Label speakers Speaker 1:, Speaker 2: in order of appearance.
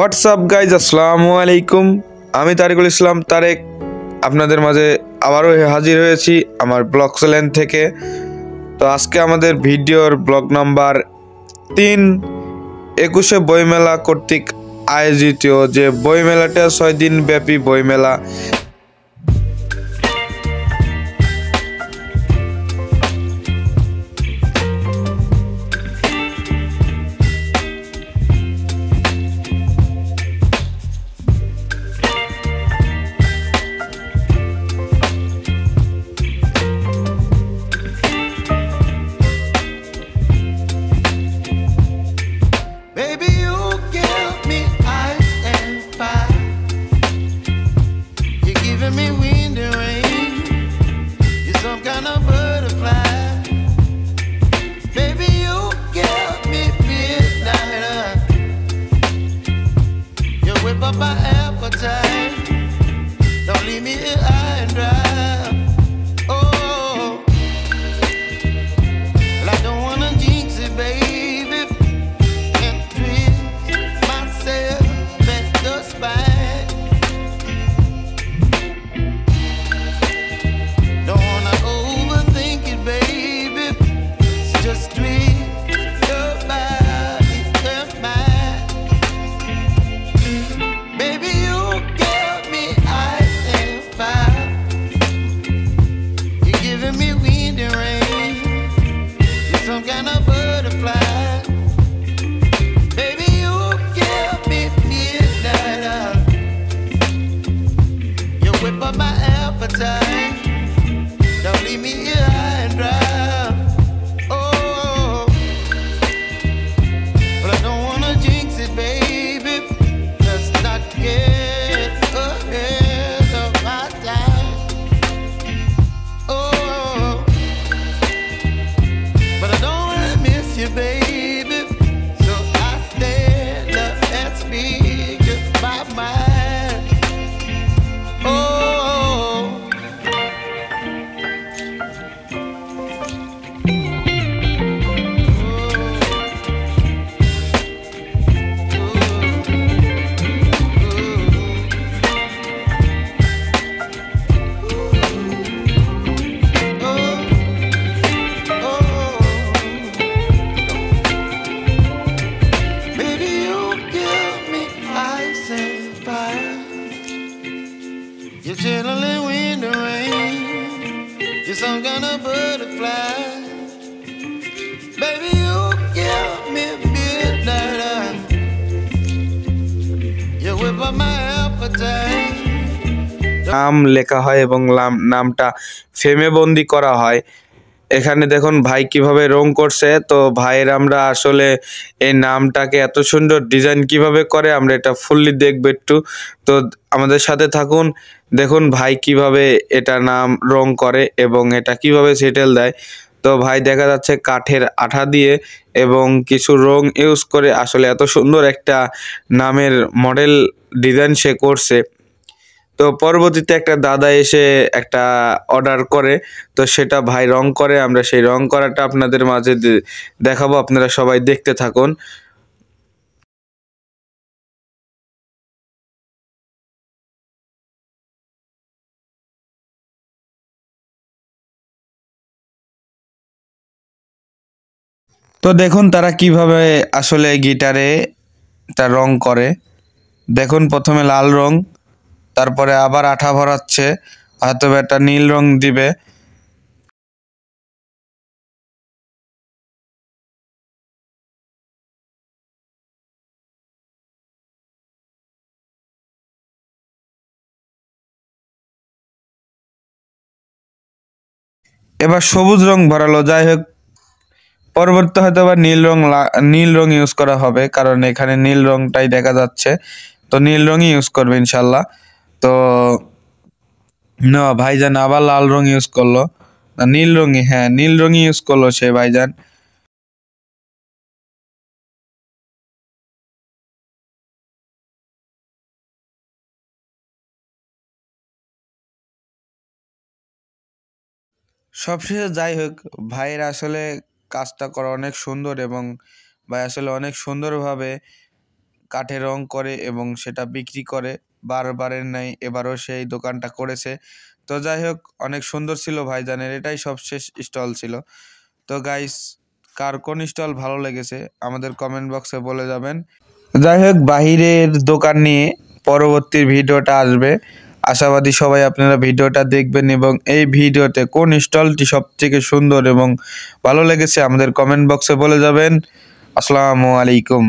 Speaker 1: WhatsApp guys, আসসালামু আলাইকুম। আমি তারিকুল ইসলাম তারেক আপনাদের মাঝে আবারও হাজির হয়েছি আমার ব্লগ চ্যানেল থেকে। তো আজকে আমাদের ভিডিওর ব্লগ নাম্বার 3, 21শে বইমেলা কর্তৃক আয়োজিত যে বইমেলাটা 6 দিন ব্যাপী বইমেলা।
Speaker 2: My appetite, don't leave me here high and dry. Oh, well, I don't wanna jinx it, baby, and twist myself at the spine. Don't wanna overthink it, baby, it's just twist your body and mine. Baby, you give me ice and fire. You're giving me wind and rain. You're some kind of butterfly. Baby, you give me midnight. You whip up my appetite. Don't leave me here high and dry. Oh, but I don't wanna jinx it, baby. Let's not get ahead of my time. Oh, but I don't wanna miss you, baby. So I stand up and speak my mind. Oh, baby, you give me ice and fire. You're chilling wind and rain. You're some kind of butterfly. Baby, you give me midnight. You whip up my appetite.
Speaker 1: নাম লেখা হয় এবং নামটা ফ্রেমে বন্দি করা হয়। এখানে দেখুন ভাই কিভাবে রং করছে। তো ভাইয়ের আমরা আসলে এই নামটাকে এত সুন্দর ডিজাইন কিভাবে করে আমরা এটা ফুললি দেখব একটু। তো আমাদের সাথে থাকুন, দেখুন ভাই কিভাবে এটা নাম রং করে এবং এটা কিভাবে সেটেল দেয়। তো ভাই দেখা যাচ্ছে কাঠের আঠা দিয়ে এবং কিছু রং ইউজ করে আসলে এত সুন্দর একটা নামের মডেল ডিজাইন সে করছে। তো পরবর্তীতে একটা দাদা এসে একটা অর্ডার করে, তো সেটা ভাই রং করে। আমরা সেই রং করাটা আপনাদের মাঝে দেখাবো, আপনারা সবাই দেখতে থাকুন। তো দেখুন তারা কিভাবে আসলে গিটারে তার রং করে। দেখুন প্রথমে লাল রং, তারপরে আবার আঠা ভরাচ্ছে, হয়তো একটা নীল রং দিবে। এবার সবুজ রং ভরালো। যাই হোক, পরবর্তী হয়তো আবার নীল রং ইউজ করা হবে, কারণ এখানে নীল রংটাই দেখা যাচ্ছে। তো নীল রঙই ইউজ করবে ইনশাল্লাহ। তো না, ভাইজান আবার লাল রং ইউজ করলো, না নীল রঙই, হ্যাঁ নীল রঙই ইউজ করলো সে ভাইজান। সবশেষে যাই হোক, ভাইয়ের আসলে কাজটা করা অনেক সুন্দর এবং ভাই আসলে অনেক সুন্দরভাবে কাঠে রং করে এবং সেটা বিক্রি করে বারবারের ন্যায় এবারও সেই দোকানটা করেছে। তো যাই হোক, অনেক সুন্দর ছিল ভাইজানের, এটাই সবশেষ স্টল ছিল। তো গাইস, কার কোন স্টল ভালো লেগেছে আমাদের কমেন্ট বক্সে বলে যাবেন। যাই হোক, বাহিরের দোকান নিয়ে পরবর্তী ভিডিওটা আসবে, আশাবাদী সবাই আপনারা ভিডিওটা দেখবেন এবং এই ভিডিওতে কোন স্টলটি সবথেকে সুন্দর এবং ভালো লেগেছে আমাদের কমেন্ট বক্সে বলে যাবেন। আসসালামু আলাইকুম।